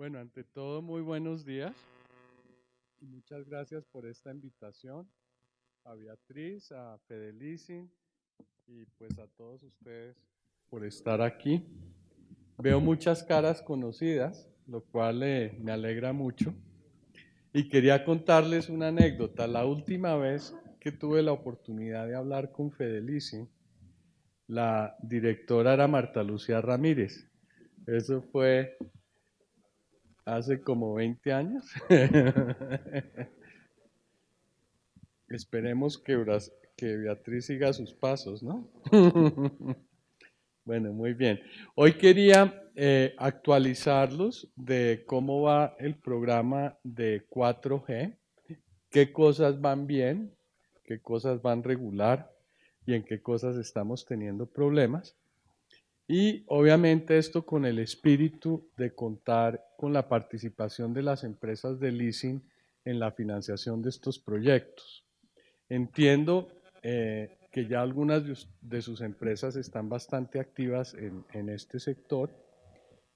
Bueno, ante todo, muy buenos días y muchas gracias por esta invitación a Beatriz, a Fedelicin y pues a todos ustedes por estar aquí. Veo muchas caras conocidas, lo cual me alegra mucho. Y quería contarles una anécdota. La última vez que tuve la oportunidad de hablar con Fedelicin, la directora era Marta Lucía Ramírez. Eso fue hace como 20 años. Esperemos que Beatriz siga sus pasos, ¿no? Bueno, muy bien. Hoy quería actualizarlos de cómo va el programa de 4G, qué cosas van bien, qué cosas van regular y en qué cosas estamos teniendo problemas. Y obviamente esto con el espíritu de contar con la participación de las empresas de leasing en la financiación de estos proyectos. Entiendo que ya algunas de sus empresas están bastante activas en este sector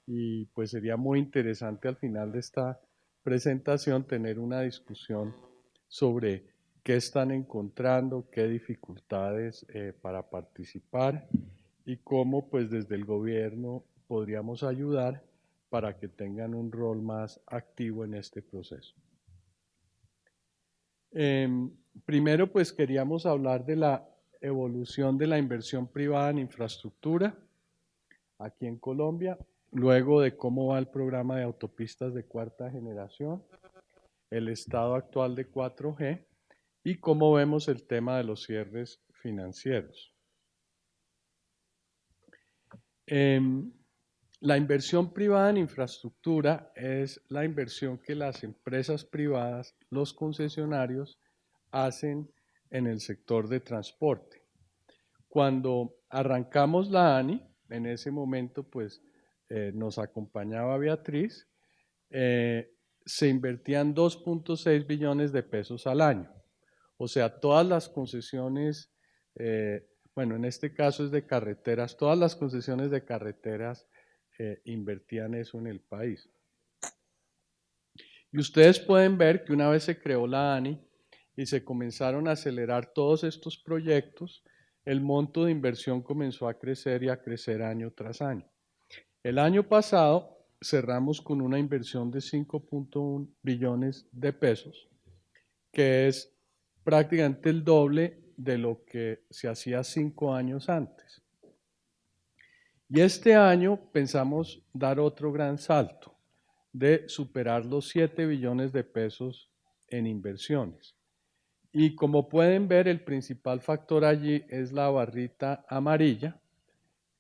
y pues sería muy interesante al final de esta presentación tener una discusión sobre qué están encontrando, qué dificultades para participar y cómo pues desde el gobierno podríamos ayudar para que tengan un rol más activo en este proceso. Primero, pues queríamos hablar de la evolución de la inversión privada en infraestructura aquí en Colombia, luego de cómo va el programa de autopistas de cuarta generación, el estado actual de 4G y cómo vemos el tema de los cierres financieros. La inversión privada en infraestructura es la inversión que las empresas privadas, los concesionarios, hacen en el sector de transporte. Cuando arrancamos la ANI, en ese momento pues nos acompañaba Beatriz, se invertían 2.6 billones de pesos al año. O sea, todas las concesiones, bueno, en este caso es de carreteras, todas las concesiones de carreteras invertían eso en el país. Y ustedes pueden ver que una vez se creó la ANI y se comenzaron a acelerar todos estos proyectos, el monto de inversión comenzó a crecer y a crecer año tras año. El año pasado cerramos con una inversión de 5.1 billones de pesos, que es prácticamente el doble de lo que se hacía 5 años antes. Y este año pensamos dar otro gran salto de superar los 7 billones de pesos en inversiones. Y como pueden ver, el principal factor allí es la barrita amarilla,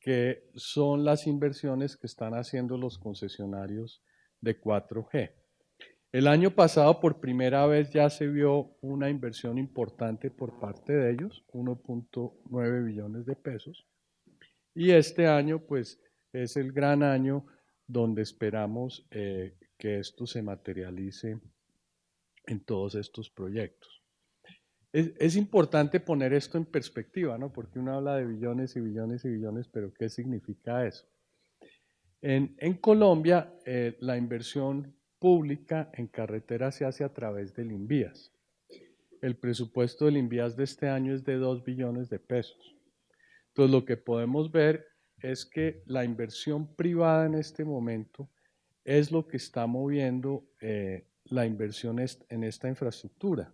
que son las inversiones que están haciendo los concesionarios de 4G. El año pasado por primera vez ya se vio una inversión importante por parte de ellos, 1.9 billones de pesos. Y este año pues es el gran año donde esperamos que esto se materialice en todos estos proyectos. Es importante poner esto en perspectiva, ¿no? Porque uno habla de billones y billones y billones, pero ¿qué significa eso? En Colombia, la inversión pública en carreteras se hace a través del INVIAS. El presupuesto del INVIAS de este año es de 2 billones de pesos. Entonces, lo que podemos ver es que la inversión privada en este momento es lo que está moviendo la inversión en esta infraestructura,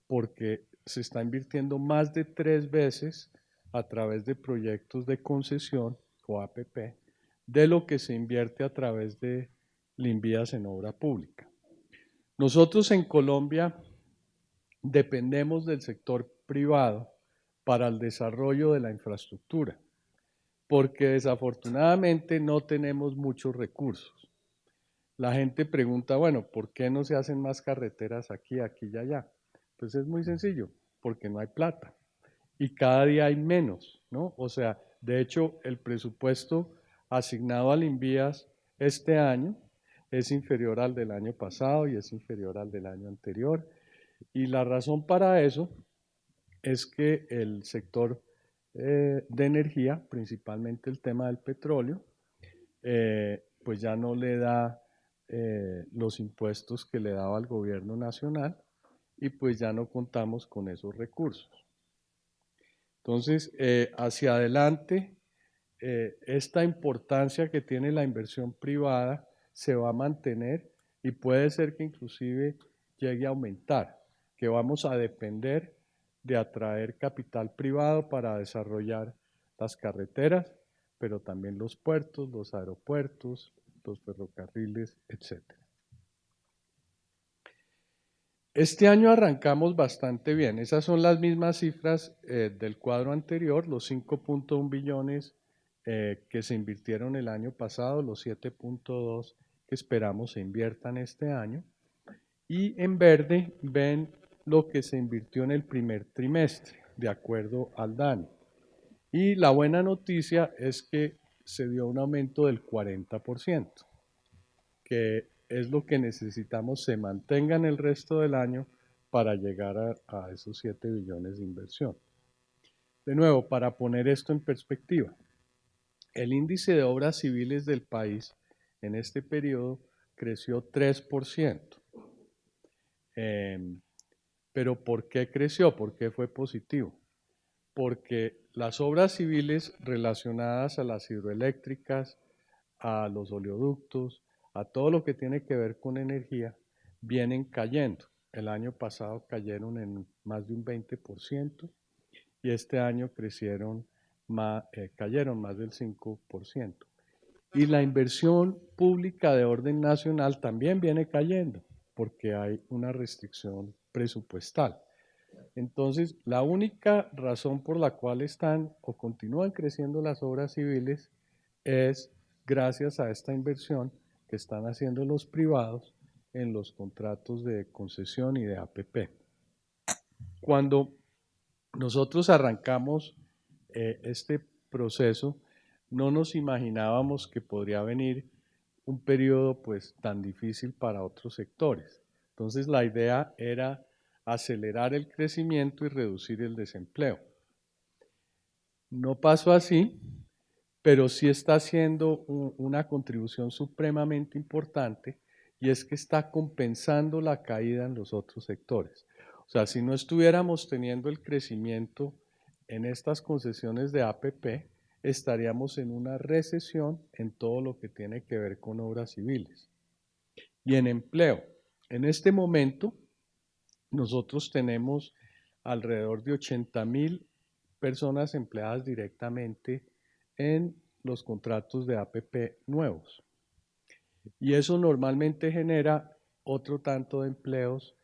porque se está invirtiendo más de 3 veces a través de proyectos de concesión o APP de lo que se invierte a través de Limvías en obra pública. Nosotros en Colombia dependemos del sector privado para el desarrollo de la infraestructura, porque desafortunadamente no tenemos muchos recursos. La gente pregunta, bueno, ¿por qué no se hacen más carreteras aquí, aquí y allá? Pues es muy sencillo, porque no hay plata y cada día hay menos, ¿no? O sea, de hecho, el presupuesto asignado al INVIAS este año es inferior al del año pasado y es inferior al del año anterior. Y la razón para eso es que el sector de energía, principalmente el tema del petróleo, pues ya no le da los impuestos que le daba el gobierno nacional y pues ya no contamos con esos recursos. Entonces, hacia adelante, esta importancia que tiene la inversión privada se va a mantener y puede ser que inclusive llegue a aumentar, que vamos a depender de atraer capital privado para desarrollar las carreteras, pero también los puertos, los aeropuertos, los ferrocarriles, etc. Este año arrancamos bastante bien. Esas son las mismas cifras del cuadro anterior, los 5.1 billones que se invirtieron el año pasado, los 7.2 que esperamos se inviertan este año. Y en verde ven lo que se invirtió en el primer trimestre, de acuerdo al DANE. Y la buena noticia es que se dio un aumento del 40%, que es lo que necesitamos se mantenga en el resto del año para llegar a esos 7 billones de inversión. De nuevo, para poner esto en perspectiva, el índice de obras civiles del país en este periodo creció 3%. Pero ¿por qué creció? ¿Por qué fue positivo? Porque las obras civiles relacionadas a las hidroeléctricas, a los oleoductos, a todo lo que tiene que ver con energía, vienen cayendo. El año pasado cayeron en más de un 20% y este año cayeron más del 5%. Y la inversión pública de orden nacional también viene cayendo porque hay una restricción presupuestal. Entonces, la única razón por la cual están o continúan creciendo las obras civiles es gracias a esta inversión que están haciendo los privados en los contratos de concesión y de APP. Cuando nosotros arrancamos este proceso, no nos imaginábamos que podría venir un periodo pues tan difícil para otros sectores. Entonces la idea era acelerar el crecimiento y reducir el desempleo. No pasó así, pero sí está haciendo una contribución supremamente importante y es que está compensando la caída en los otros sectores. O sea, si no estuviéramos teniendo el crecimiento en estas concesiones de APP, estaríamos en una recesión en todo lo que tiene que ver con obras civiles. Y en empleo, en este momento nosotros tenemos alrededor de 80,000 personas empleadas directamente en los contratos de APP nuevos. Y eso normalmente genera otro tanto de empleos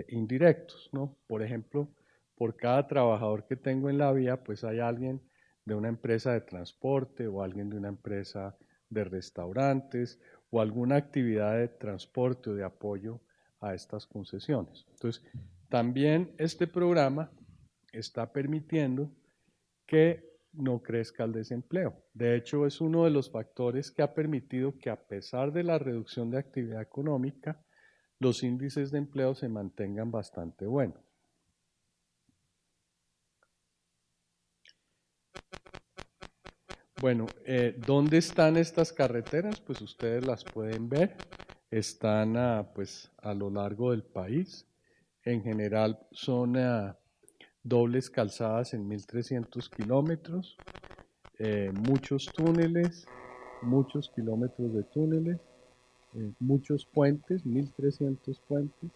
indirectos, ¿no? Por ejemplo, por cada trabajador que tengo en la vía, pues hay alguien de una empresa de transporte o alguien de una empresa de restaurantes o alguna actividad de transporte o de apoyo a estas concesiones. Entonces, también este programa está permitiendo que no crezca el desempleo. De hecho, es uno de los factores que ha permitido que a pesar de la reducción de actividad económica, los índices de empleo se mantengan bastante buenos. Bueno, ¿dónde están estas carreteras? Pues ustedes las pueden ver. Están pues, a lo largo del país. En general son dobles calzadas en 1.300 kilómetros, muchos túneles, muchos kilómetros de túneles, muchos puentes, 1.300 puentes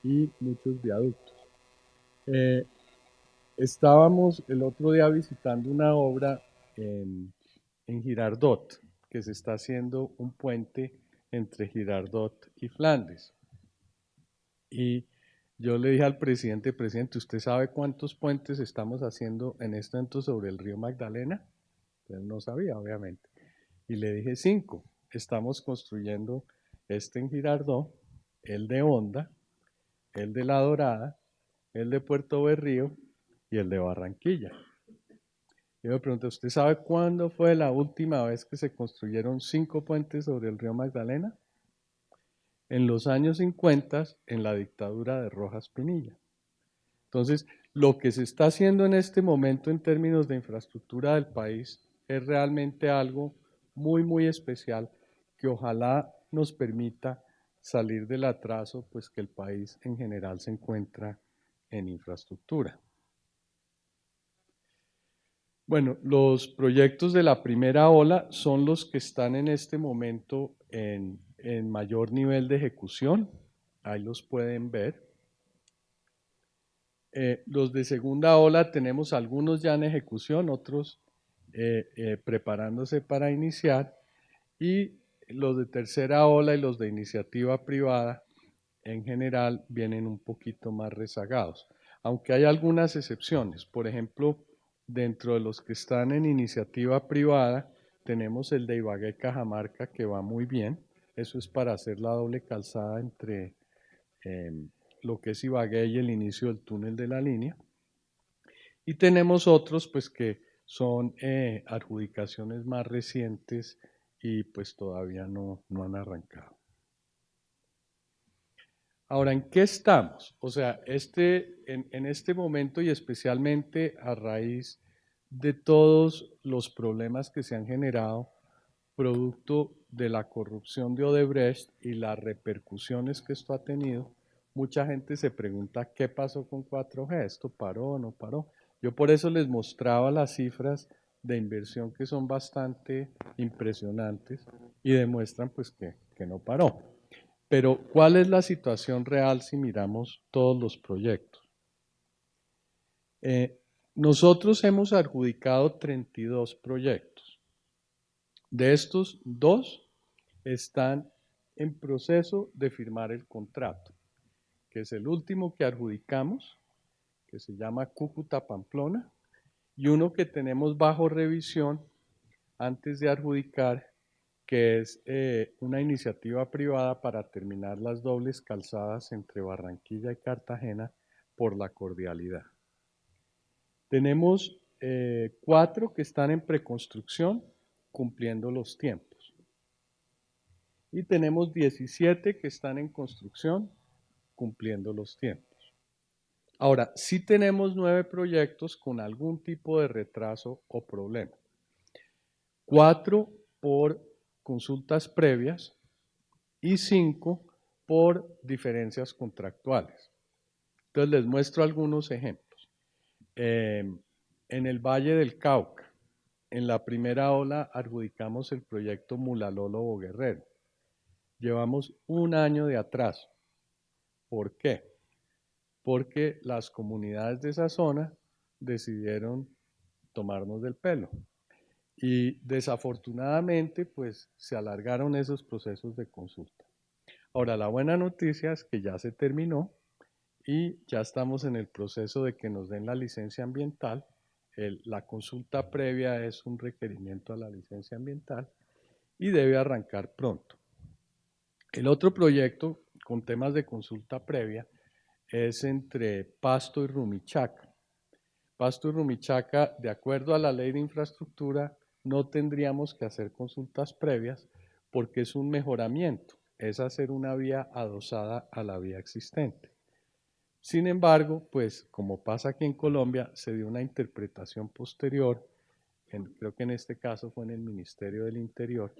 y muchos viaductos. Estábamos el otro día visitando una obra en Girardot, que se está haciendo un puente entre Girardot y Flandes. Y yo le dije al presidente, ¿usted sabe cuántos puentes estamos haciendo en este momento sobre el río Magdalena? Él no sabía, obviamente. Y le dije 5. Estamos construyendo este en Girardot, el de Honda, el de La Dorada, el de Puerto Berrío y el de Barranquilla. Yo me pregunté, ¿usted sabe cuándo fue la última vez que se construyeron 5 puentes sobre el río Magdalena? En los años 50, en la dictadura de Rojas Pinilla. Entonces, lo que se está haciendo en este momento en términos de infraestructura del país es realmente algo muy, muy especial que ojalá nos permita salir del atraso pues, que el país en general se encuentra en infraestructura. Bueno, los proyectos de la primera ola son los que están en este momento en mayor nivel de ejecución. Ahí los pueden ver. Los de segunda ola tenemos algunos ya en ejecución, otros preparándose para iniciar. Y los de tercera ola y los de iniciativa privada en general vienen un poquito más rezagados. Aunque hay algunas excepciones. Por ejemplo, dentro de los que están en iniciativa privada, tenemos el de Ibagué-Cajamarca que va muy bien. Eso es para hacer la doble calzada entre lo que es Ibagué y el inicio del túnel de la línea. Y tenemos otros pues que son adjudicaciones más recientes y pues todavía no han arrancado. Ahora, ¿en qué estamos? O sea, en este momento y especialmente a raíz de todos los problemas que se han generado producto de la corrupción de Odebrecht y las repercusiones que esto ha tenido, mucha gente se pregunta qué pasó con 4G, ¿esto paró o no paró? Yo por eso les mostraba las cifras de inversión que son bastante impresionantes y demuestran pues que no paró. Pero ¿cuál es la situación real si miramos todos los proyectos? Nosotros hemos adjudicado 32 proyectos. De estos, 2 están en proceso de firmar el contrato, que es el último que adjudicamos, que se llama Cúcuta-Pamplona, y uno que tenemos bajo revisión antes de adjudicar, que es una iniciativa privada para terminar las dobles calzadas entre Barranquilla y Cartagena por la cordialidad. Tenemos 4 que están en preconstrucción cumpliendo los tiempos. Y tenemos 17 que están en construcción cumpliendo los tiempos. Ahora, sí tenemos 9 proyectos con algún tipo de retraso o problema. 4 por consultas previas y 5 por diferencias contractuales. Entonces les muestro algunos ejemplos. En el Valle del Cauca, en la primera ola adjudicamos el proyecto Mulalólogo Guerrero. Llevamos un año de atraso. ¿Por qué? Porque las comunidades de esa zona decidieron tomarnos del pelo. Y desafortunadamente, pues se alargaron esos procesos de consulta. Ahora, la buena noticia es que ya se terminó y ya estamos en el proceso de que nos den la licencia ambiental. La consulta previa es un requerimiento a la licencia ambiental y debe arrancar pronto. El otro proyecto con temas de consulta previa es entre Pasto y Rumichaca. Pasto y Rumichaca, de acuerdo a la ley de infraestructura, no tendríamos que hacer consultas previas porque es un mejoramiento, es hacer una vía adosada a la vía existente. Sin embargo, pues como pasa aquí en Colombia, se dio una interpretación posterior, creo que en este caso fue en el Ministerio del Interior,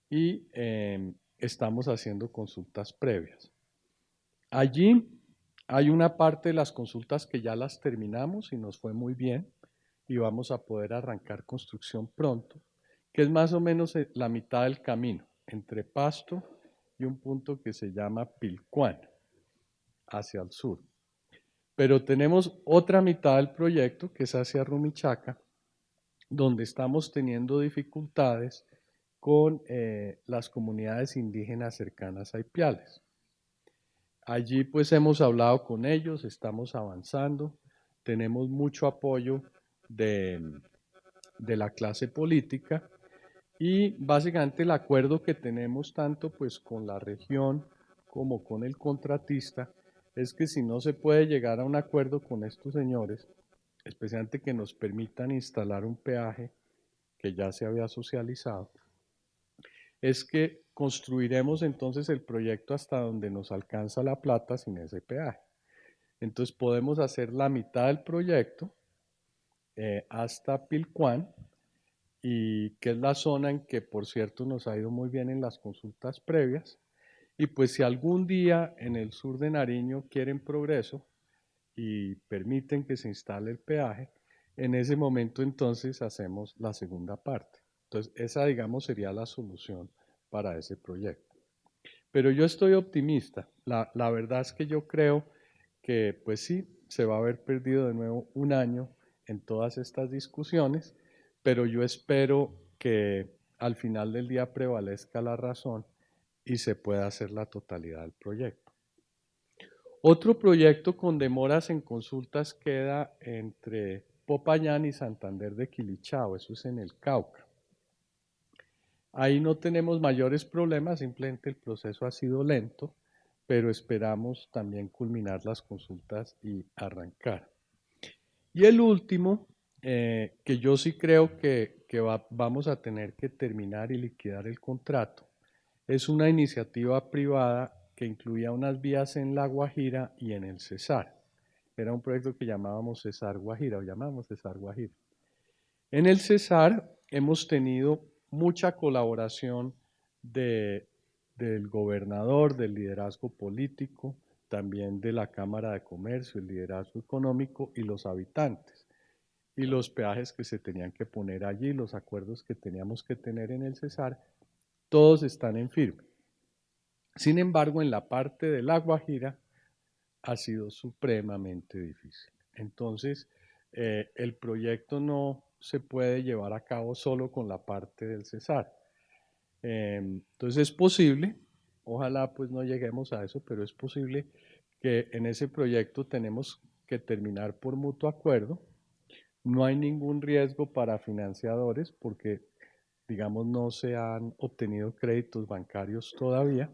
y estamos haciendo consultas previas. Allí hay una parte de las consultas que ya las terminamos y nos fue muy bien y vamos a poder arrancar construcción pronto, que es más o menos la mitad del camino entre Pasto y un punto que se llama Pilcuán, hacia el sur. Pero tenemos otra mitad del proyecto que es hacia Rumichaca, donde estamos teniendo dificultades con las comunidades indígenas cercanas a Ipiales. Allí pues hemos hablado con ellos, estamos avanzando, tenemos mucho apoyo de la clase política y básicamente el acuerdo que tenemos tanto pues con la región como con el contratista es que si no se puede llegar a un acuerdo con estos señores, especialmente que nos permitan instalar un peaje que ya se había socializado, es que construiremos entonces el proyecto hasta donde nos alcanza la plata sin ese peaje. Entonces podemos hacer la mitad del proyecto hasta Pilcuán y que es la zona en que, por cierto, nos ha ido muy bien en las consultas previas. Y pues si algún día en el sur de Nariño quieren progreso y permiten que se instale el peaje, en ese momento entonces hacemos la segunda parte. Entonces esa, digamos, sería la solución para ese proyecto. Pero yo estoy optimista. La verdad es que yo creo que pues sí, se va a haber perdido de nuevo un año en todas estas discusiones, pero yo espero que al final del día prevalezca la razón y se pueda hacer la totalidad del proyecto. Otro proyecto con demoras en consultas queda entre Popayán y Santander de Quilichao, eso es en el Cauca. Ahí no tenemos mayores problemas, simplemente el proceso ha sido lento, pero esperamos también culminar las consultas y arrancar. Y el último, que yo sí creo que vamos a tener que terminar y liquidar el contrato, es una iniciativa privada que incluía unas vías en La Guajira y en el Cesar. Era un proyecto que llamábamos Cesar Guajira, o llamamos Cesar Guajira. En el Cesar hemos tenido mucha colaboración del gobernador, del liderazgo político, también de la Cámara de Comercio, el liderazgo económico y los habitantes. Y los peajes que se tenían que poner allí, los acuerdos que teníamos que tener en el Cesar, todos están en firme. Sin embargo, en la parte de La Guajira ha sido supremamente difícil. Entonces, el proyecto no se puede llevar a cabo solo con la parte del Cesar. Entonces es posible, ojalá pues no lleguemos a eso, pero es posible que en ese proyecto tenemos que terminar por mutuo acuerdo. No hay ningún riesgo para financiadores porque, digamos, no se han obtenido créditos bancarios todavía.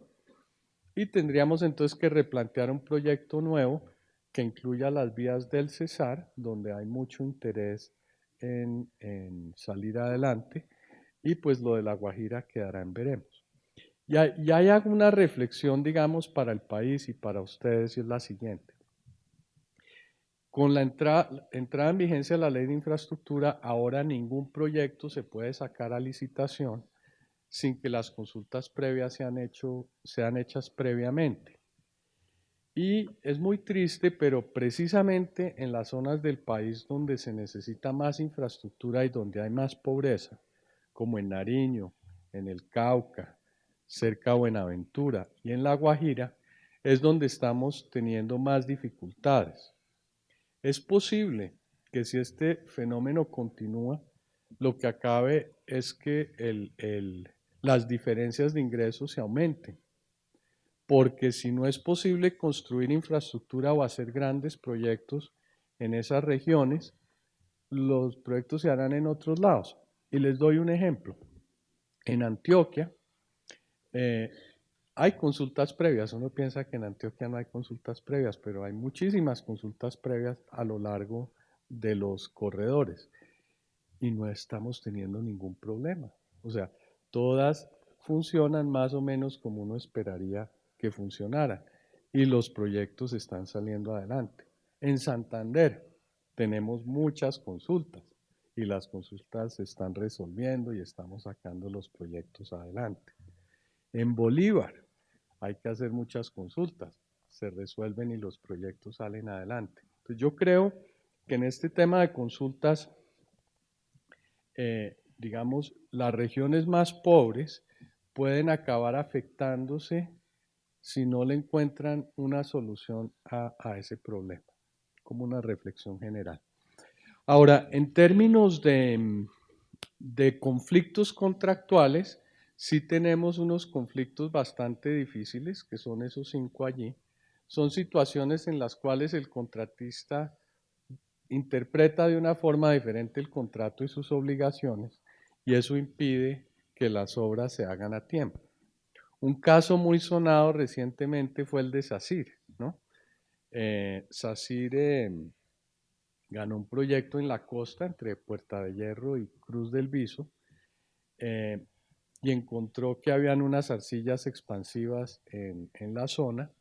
Y tendríamos entonces que replantear un proyecto nuevo que incluya las vías del Cesar, donde hay mucho interés en salir adelante, y pues lo de La Guajira quedará en veremos. Y hay alguna reflexión, digamos, para el país y para ustedes, y es la siguiente. Con la entrada en vigencia de la ley de infraestructura, ahora ningún proyecto se puede sacar a licitación sin que las consultas previas sean hechas previamente. Y es muy triste, pero precisamente en las zonas del país donde se necesita más infraestructura y donde hay más pobreza, como en Nariño, en el Cauca, cerca de Buenaventura y en La Guajira, es donde estamos teniendo más dificultades. Es posible que si este fenómeno continúa, lo que acabe es que las diferencias de ingresos se aumenten, porque si no es posible construir infraestructura o hacer grandes proyectos en esas regiones, los proyectos se harán en otros lados. Y les doy un ejemplo. En Antioquia hay consultas previas. Uno piensa que en Antioquia no hay consultas previas, pero hay muchísimas consultas previas a lo largo de los corredores y no estamos teniendo ningún problema. O sea, todas funcionan más o menos como uno esperaría que funcionaran y los proyectos están saliendo adelante. En Santander tenemos muchas consultas y las consultas se están resolviendo y estamos sacando los proyectos adelante. En Bolívar hay que hacer muchas consultas, se resuelven y los proyectos salen adelante. Entonces yo creo que en este tema de consultas, digamos, las regiones más pobres pueden acabar afectándose si no le encuentran una solución a ese problema, como una reflexión general. Ahora, en términos de conflictos contractuales, sí tenemos unos conflictos bastante difíciles, que son esos 5 allí. Son situaciones en las cuales el contratista interpreta de una forma diferente el contrato y sus obligaciones, y eso impide que las obras se hagan a tiempo. Un caso muy sonado recientemente fue el de SACIR, ¿no? SACIR ganó un proyecto en la costa entre Puerta de Hierro y Cruz del Viso y encontró que habían unas arcillas expansivas en la zona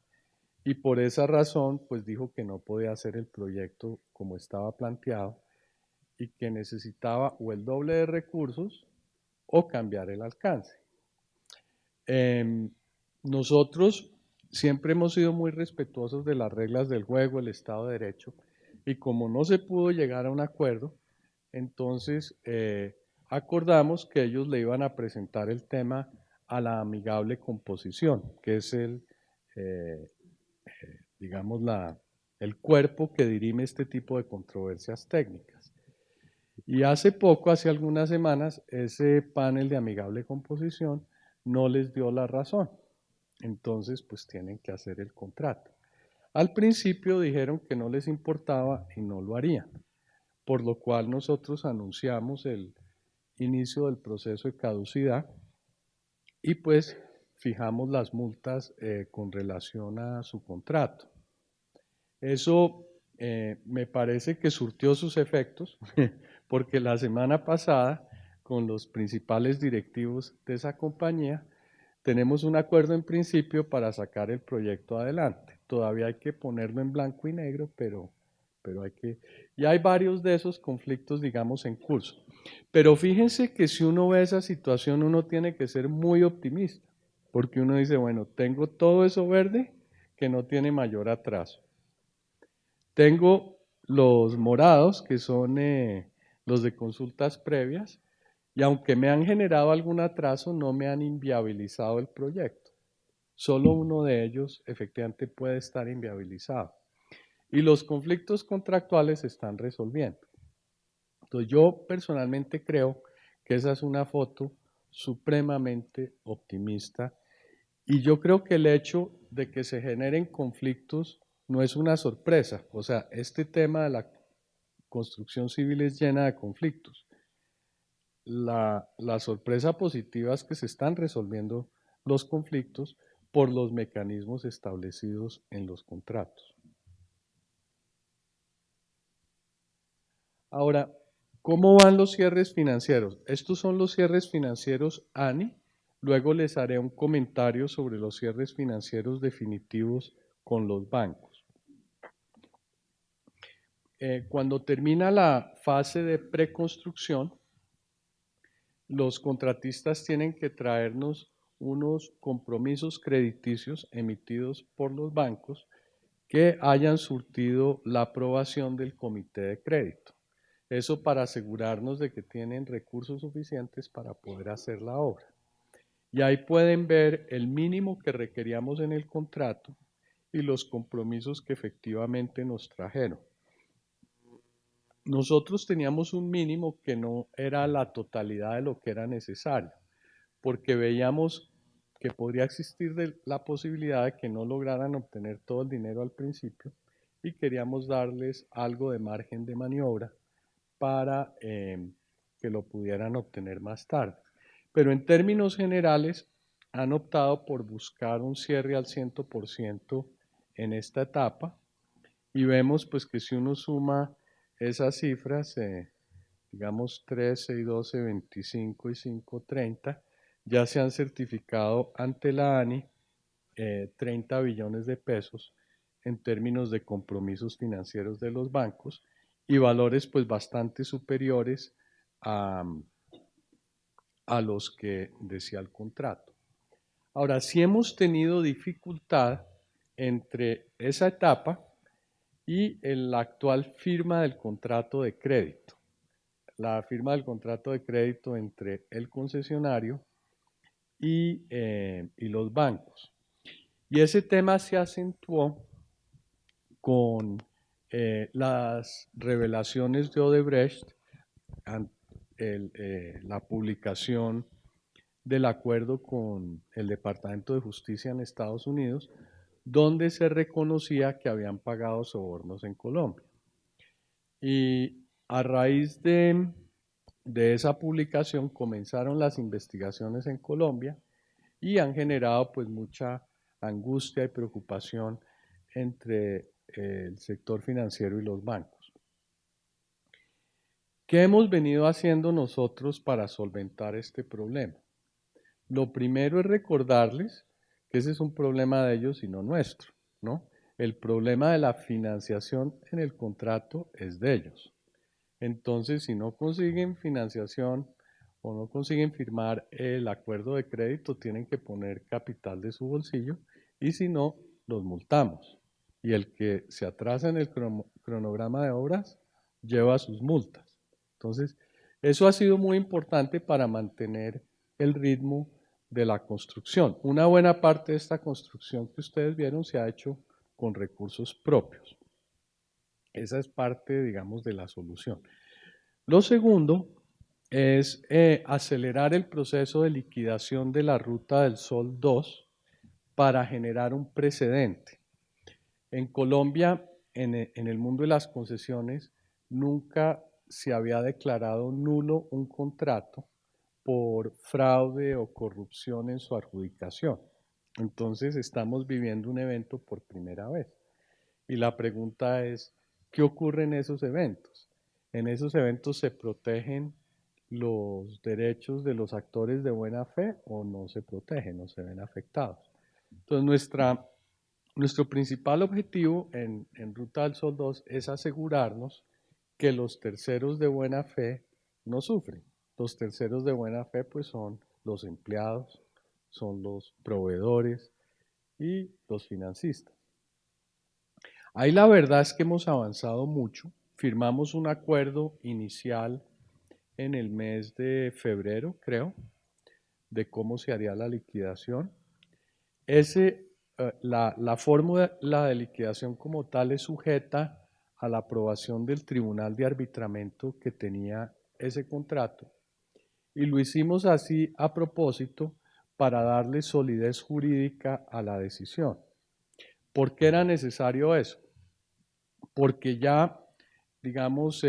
y por esa razón pues dijo que no podía hacer el proyecto como estaba planteado y que necesitaba o el doble de recursos o cambiar el alcance. Nosotros siempre hemos sido muy respetuosos de las reglas del juego, el Estado de Derecho, y como no se pudo llegar a un acuerdo, entonces acordamos que ellos le iban a presentar el tema a la amigable composición, que es digamos, el cuerpo que dirime este tipo de controversias técnicas. Y hace poco, hace algunas semanas, ese panel de amigable composición no les dio la razón. Entonces, pues tienen que hacer el contrato. Al principio dijeron que no les importaba y no lo harían, por lo cual nosotros anunciamos el inicio del proceso de caducidad y pues fijamos las multas con relación a su contrato. Eso me parece que surtió sus efectos porque la semana pasada con los principales directivos de esa compañía tenemos un acuerdo en principio para sacar el proyecto adelante. Todavía hay que ponerlo en blanco y negro, pero hay que... Y hay varios de esos conflictos, digamos, en curso. Pero fíjense que si uno ve esa situación, uno tiene que ser muy optimista, porque uno dice, bueno, tengo todo eso verde que no tiene mayor atraso. Tengo los morados, que son los de consultas previas, y aunque me han generado algún atraso, no me han inviabilizado el proyecto. Solo uno de ellos efectivamente puede estar inviabilizado. Y los conflictos contractuales se están resolviendo. Entonces yo personalmente creo que esa es una foto supremamente optimista y yo creo que el hecho de que se generen conflictos no es una sorpresa. O sea, este tema de la construcción civil es llena de conflictos. La sorpresa positiva es que se están resolviendo los conflictos por los mecanismos establecidos en los contratos. Ahora, ¿cómo van los cierres financieros? Estos son los cierres financieros ANI. Luego les haré un comentario sobre los cierres financieros definitivos con los bancos. Cuando termina la fase de preconstrucción, los contratistas tienen que traernos unos compromisos crediticios emitidos por los bancos que hayan surtido la aprobación del comité de crédito. Eso para asegurarnos de que tienen recursos suficientes para poder hacer la obra. Y ahí pueden ver el mínimo que requeríamos en el contrato y los compromisos que efectivamente nos trajeron. Nosotros teníamos un mínimo que no era la totalidad de lo que era necesario, porque veíamos que podría existir la posibilidad de que no lograran obtener todo el dinero al principio y queríamos darles algo de margen de maniobra para que lo pudieran obtener más tarde. Pero en términos generales han optado por buscar un cierre al 100% en esta etapa y vemos pues que si uno suma esas cifras, digamos 13 y 12, 25 y 5, 30, ya se han certificado ante la ANI 30 billones de pesos en términos de compromisos financieros de los bancos y valores pues bastante superiores a los que decía el contrato. Ahora, sí hemos tenido dificultad entre esa etapa y la actual firma del contrato de crédito. La firma del contrato de crédito entre el concesionario y los bancos. Y ese tema se acentuó con las revelaciones de Odebrecht, la publicación del acuerdo con el Departamento de Justicia en Estados Unidos, donde se reconocía que habían pagado sobornos en Colombia. Y a raíz de esa publicación comenzaron las investigaciones en Colombia y han generado pues mucha angustia y preocupación entre el sector financiero y los bancos. ¿Qué hemos venido haciendo nosotros para solventar este problema? Lo primero es recordarles que ese es un problema de ellos y no nuestro, ¿no? El problema de la financiación en el contrato es de ellos. Entonces, si no consiguen financiación o no consiguen firmar el acuerdo de crédito, tienen que poner capital de su bolsillo y si no, los multamos. Y el que se atrasa en el cronograma de obras lleva sus multas. Entonces, eso ha sido muy importante para mantener el ritmo de la construcción. Una buena parte de esta construcción que ustedes vieron se ha hecho con recursos propios. Esa es parte, digamos, de la solución. Lo segundo es acelerar el proceso de liquidación de la Ruta del Sol 2 para generar un precedente. En Colombia, en el mundo de las concesiones, nunca se había declarado nulo un contrato por fraude o corrupción en su adjudicación. Entonces estamos viviendo un evento por primera vez. Y la pregunta es, ¿qué ocurre en esos eventos? En esos eventos se protegen los derechos de los actores de buena fe o no se protegen o se ven afectados. Entonces nuestro principal objetivo en Ruta del Sol 2 es asegurarnos que los terceros de buena fe no sufren. Los terceros de buena fe pues son los empleados, son los proveedores y los financistas. Ahí la verdad es que hemos avanzado mucho. Firmamos un acuerdo inicial en el mes de febrero, creo, de cómo se haría la liquidación. La fórmula de liquidación como tal es sujeta a la aprobación del tribunal de arbitramiento que tenía ese contrato. Y lo hicimos así a propósito para darle solidez jurídica a la decisión. ¿Por qué era necesario eso? Porque ya, digamos,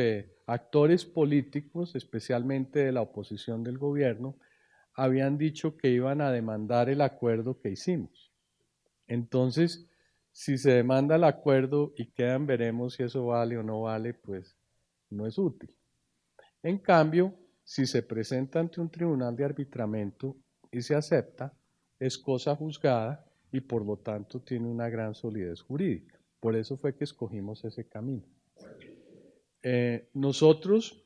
actores políticos, especialmente de la oposición del gobierno, habían dicho que iban a demandar el acuerdo que hicimos. Entonces, si se demanda el acuerdo y quedan veremos si eso vale o no vale, pues no es útil. En cambio, si se presenta ante un tribunal de arbitramiento y se acepta, es cosa juzgada y por lo tanto tiene una gran solidez jurídica. Por eso fue que escogimos ese camino. Nosotros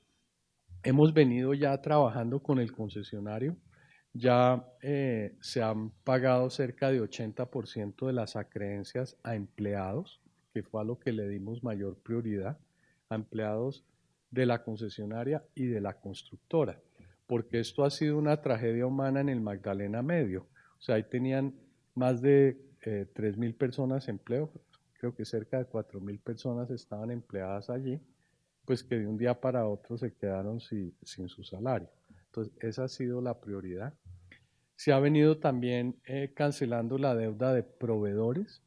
hemos venido ya trabajando con el concesionario, ya se han pagado cerca de 80% de las acreencias a empleados, que fue a lo que le dimos mayor prioridad, a empleados de la concesionaria y de la constructora, porque esto ha sido una tragedia humana en el Magdalena Medio. O sea, ahí tenían más de 3.000 personas empleo, creo que cerca de 4.000 personas estaban empleadas allí, pues que de un día para otro se quedaron sin su salario. Entonces, esa ha sido la prioridad. Se ha venido también cancelando la deuda de proveedores.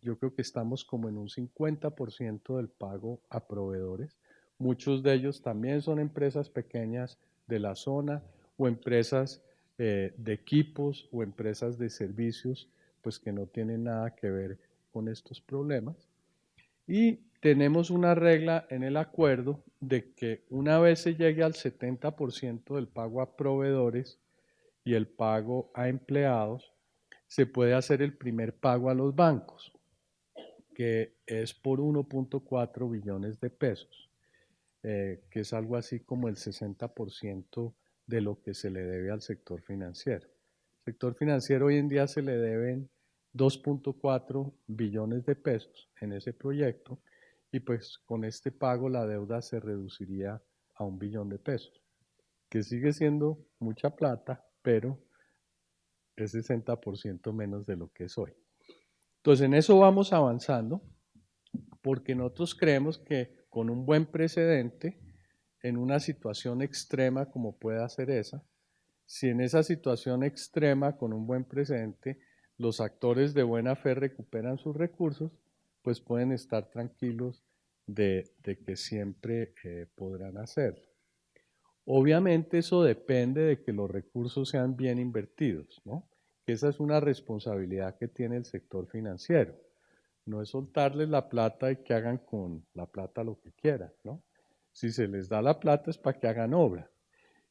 Yo creo que estamos como en un 50% del pago a proveedores. Muchos de ellos también son empresas pequeñas de la zona o empresas de equipos o empresas de servicios, pues que no tienen nada que ver con estos problemas. Y tenemos una regla en el acuerdo de que una vez se llegue al 70% del pago a proveedores y el pago a empleados, se puede hacer el primer pago a los bancos, que es por 1.4 billones de pesos, que es algo así como el 60% de lo que se le debe al sector financiero. El sector financiero hoy en día se le deben 2.4 billones de pesos en ese proyecto y pues con este pago la deuda se reduciría a 1 billón de pesos, que sigue siendo mucha plata, pero es 60% menos de lo que es hoy. Entonces en eso vamos avanzando porque nosotros creemos que con un buen precedente, en una situación extrema como pueda ser esa, si en esa situación extrema con un buen precedente los actores de buena fe recuperan sus recursos, pues pueden estar tranquilos de que siempre podrán hacerlo. Obviamente eso depende de que los recursos sean bien invertidos, ¿no? Que esa es una responsabilidad que tiene el sector financiero. No es soltarles la plata y que hagan con la plata lo que quieran, ¿no? Si se les da la plata es para que hagan obra.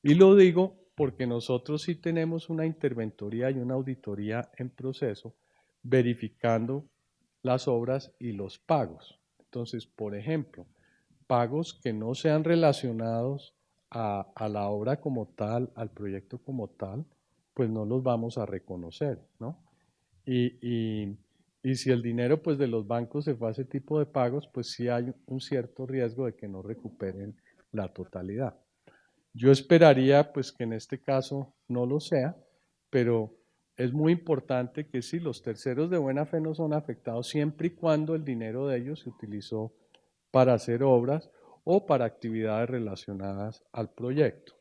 Y lo digo porque nosotros sí tenemos una interventoría y una auditoría en proceso verificando las obras y los pagos. Entonces, por ejemplo, pagos que no sean relacionados a la obra como tal, al proyecto como tal, pues no los vamos a reconocer, ¿no? Y, y- y si el dinero pues de los bancos se fue a ese tipo de pagos, pues sí hay un cierto riesgo de que no recuperen la totalidad. Yo esperaría pues que en este caso no lo sea, pero es muy importante que sí, los terceros de buena fe no son afectados siempre y cuando el dinero de ellos se utilizó para hacer obras o para actividades relacionadas al proyecto.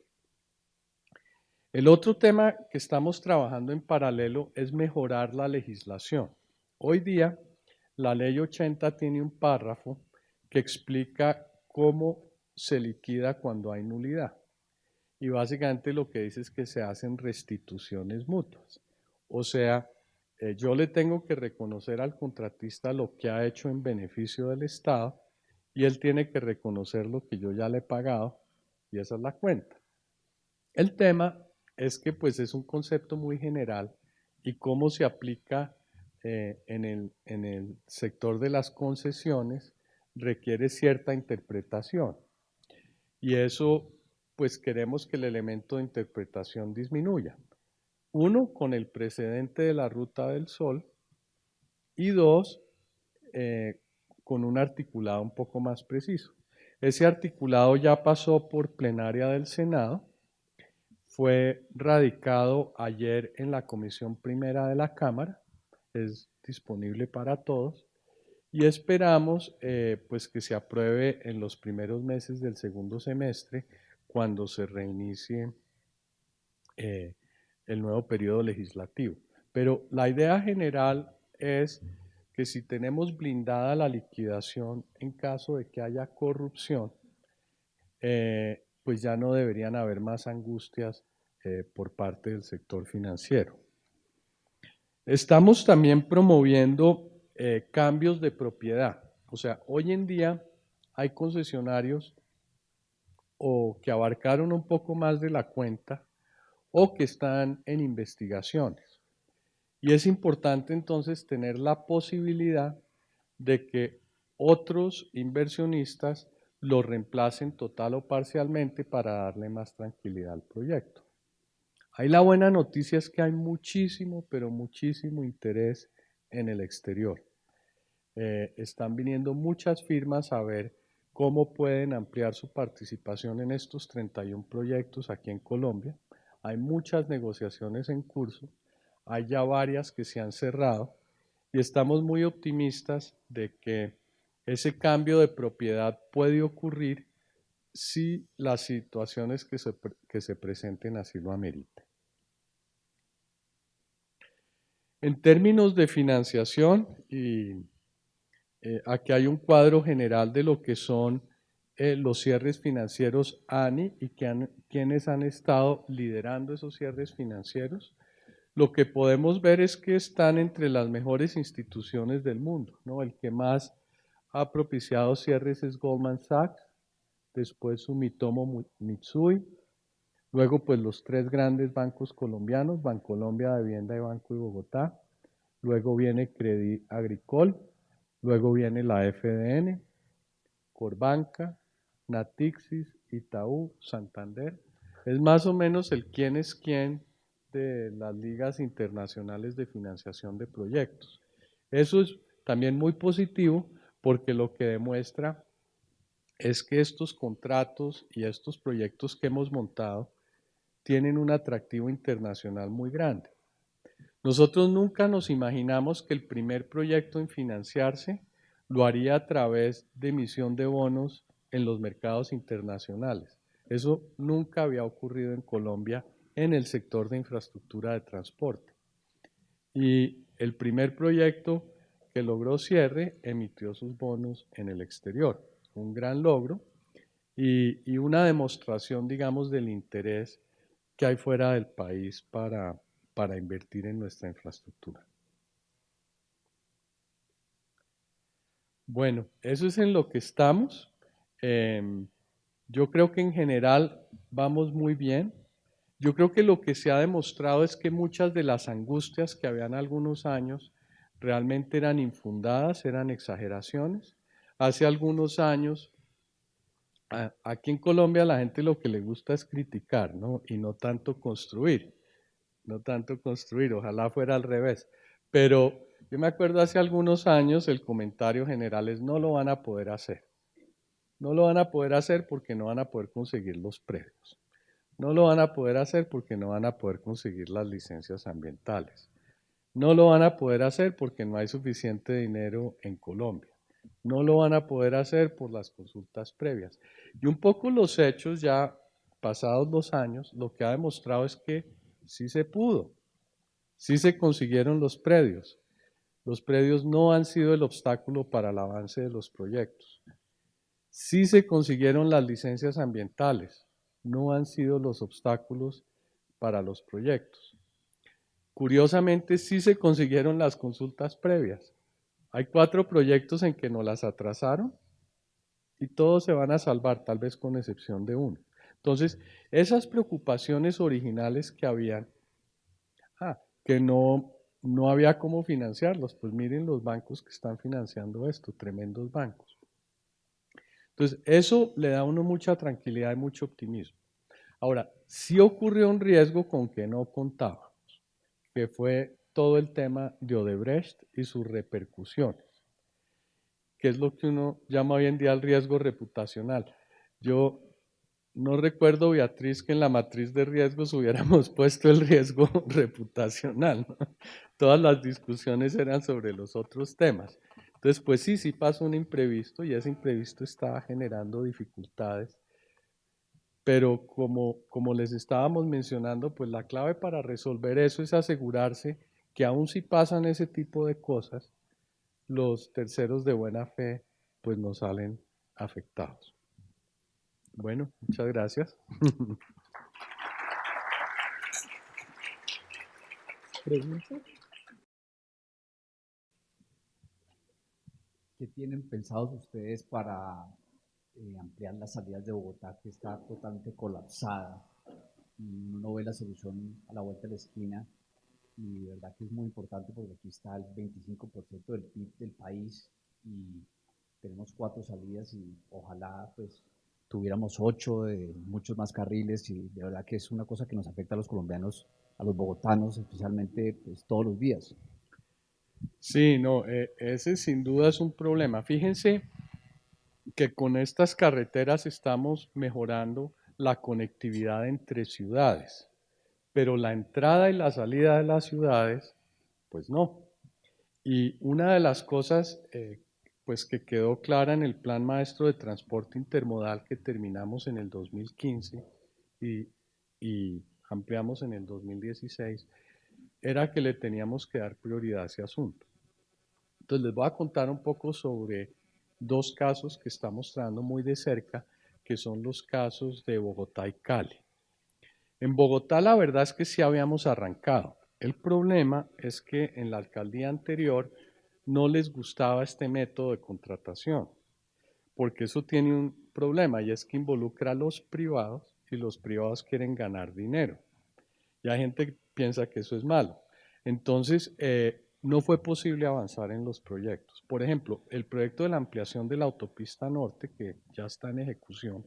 El otro tema que estamos trabajando en paralelo es mejorar la legislación. Hoy día, la ley 80 tiene un párrafo que explica cómo se liquida cuando hay nulidad. Y básicamente lo que dice es que se hacen restituciones mutuas. O sea, yo le tengo que reconocer al contratista lo que ha hecho en beneficio del Estado y él tiene que reconocer lo que yo ya le he pagado y esa es la cuenta. El tema es que pues es un concepto muy general y cómo se aplica en el sector de las concesiones requiere cierta interpretación. Y eso, pues queremos que el elemento de interpretación disminuya. Uno, con el precedente de la Ruta del Sol y dos, eh, con un articulado un poco más preciso. Ese articulado ya pasó por plenaria del Senado, fue radicado ayer en la Comisión Primera de la Cámara, es disponible para todos y esperamos pues que se apruebe en los primeros meses del segundo semestre cuando se reinicie eh, el nuevo periodo legislativo. Pero la idea general es que si tenemos blindada la liquidación en caso de que haya corrupción, pues ya no deberían haber más angustias por parte del sector financiero. Estamos también promoviendo cambios de propiedad. O sea, hoy en día hay concesionarios o que abarcaron un poco más de la cuenta o que están en investigaciones. Y es importante entonces tener la posibilidad de que otros inversionistas lo reemplacen total o parcialmente para darle más tranquilidad al proyecto. Ahí la buena noticia es que hay muchísimo, pero muchísimo interés en el exterior. Están viniendo muchas firmas a ver cómo pueden ampliar su participación en estos 31 proyectos aquí en Colombia. Hay muchas negociaciones en curso, hay ya varias que se han cerrado y estamos muy optimistas de que ese cambio de propiedad puede ocurrir si las situaciones que se presenten así lo ameriten. En términos de financiación, y aquí hay un cuadro general de lo que son los cierres financieros ANI y quienes han estado liderando esos cierres financieros. Lo que podemos ver es que están entre las mejores instituciones del mundo, ¿no? El que más ha propiciado cierres es Goldman Sachs, después Sumitomo Mitsui, luego pues los tres grandes bancos colombianos, Bancolombia, Davivienda y Banco de Bogotá, luego viene Credit Agricole, luego viene la FDN, Corbanca, Natixis, Itaú, Santander. Es más o menos el quién es quién de las ligas internacionales de financiación de proyectos. Eso es también muy positivo porque lo que demuestra es que estos contratos y estos proyectos que hemos montado tienen un atractivo internacional muy grande. Nosotros nunca nos imaginamos que el primer proyecto en financiarse lo haría a través de emisión de bonos en los mercados internacionales. Eso nunca había ocurrido en Colombia en el sector de infraestructura de transporte. Y el primer proyecto que logró cierre emitió sus bonos en el exterior. Un gran logro y una demostración, digamos, del interés que hay fuera del país para invertir en nuestra infraestructura. Bueno, eso es en lo que estamos. Yo creo que en general vamos muy bien. Yo creo que lo que se ha demostrado es que muchas de las angustias que habían algunos años realmente eran infundadas, eran exageraciones. Hace algunos años Aquí en Colombia la gente lo que le gusta es criticar, ¿no? Y no tanto construir, no tanto construir, ojalá fuera al revés. Pero yo me acuerdo hace algunos años el comentario general es no lo van a poder hacer. No lo van a poder hacer porque no van a poder conseguir los predios. No lo van a poder hacer porque no van a poder conseguir las licencias ambientales. No lo van a poder hacer porque no hay suficiente dinero en Colombia. No lo van a poder hacer por las consultas previas. Y un poco los hechos ya pasados 2 años, lo que ha demostrado es que sí se pudo, sí se consiguieron los predios. Los predios no han sido el obstáculo para el avance de los proyectos. Sí se consiguieron las licencias ambientales, no han sido los obstáculos para los proyectos. Curiosamente, sí se consiguieron las consultas previas. Hay 4 proyectos en que nos las atrasaron y todos se van a salvar, tal vez con excepción de uno. Entonces, esas preocupaciones originales que habían, que no había cómo financiarlos, pues miren los bancos que están financiando esto, tremendos bancos. Entonces, eso le da a uno mucha tranquilidad y mucho optimismo. Ahora, sí ocurrió un riesgo con que no contábamos, que fue todo el tema de Odebrecht y sus repercusiones, que es lo que uno llama hoy en día el riesgo reputacional. Yo no recuerdo, Beatriz, que en la matriz de riesgos hubiéramos puesto el riesgo reputacional, ¿no? Todas las discusiones eran sobre los otros temas. Entonces, pues sí pasó un imprevisto y ese imprevisto estaba generando dificultades. Pero como les estábamos mencionando, pues la clave para resolver eso es asegurarse que aun si pasan ese tipo de cosas, los terceros de buena fe pues no salen afectados. Bueno, muchas gracias. ¿Preguntas? ¿Qué tienen pensados ustedes para ampliar las salidas de Bogotá, que está totalmente colapsada? Uno ve la solución a la vuelta de la esquina y de verdad que es muy importante porque aquí está el 25% del PIB del país y tenemos 4 salidas y ojalá pues tuviéramos 8 de muchos más carriles y de verdad que es una cosa que nos afecta a los colombianos, a los bogotanos especialmente pues todos los días. Sí, no, ese sin duda es un problema. Fíjense que con estas carreteras estamos mejorando la conectividad entre ciudades, pero la entrada y la salida de las ciudades, pues no. Y una de las cosas pues que quedó clara en el Plan Maestro de Transporte Intermodal que terminamos en el 2015 y, y ampliamos en el 2016, era que le teníamos que dar prioridad a ese asunto. Entonces les voy a contar un poco sobre 2 casos que estamos tratando muy de cerca, que son los casos de Bogotá y Cali. En Bogotá la verdad es que sí habíamos arrancado. El problema es que en la alcaldía anterior no les gustaba este método de contratación, porque eso tiene un problema y es que involucra a los privados y los privados quieren ganar dinero. Y hay gente que piensa que eso es malo. Entonces, no fue posible avanzar en los proyectos. Por ejemplo, el proyecto de la ampliación de la autopista norte, que ya está en ejecución,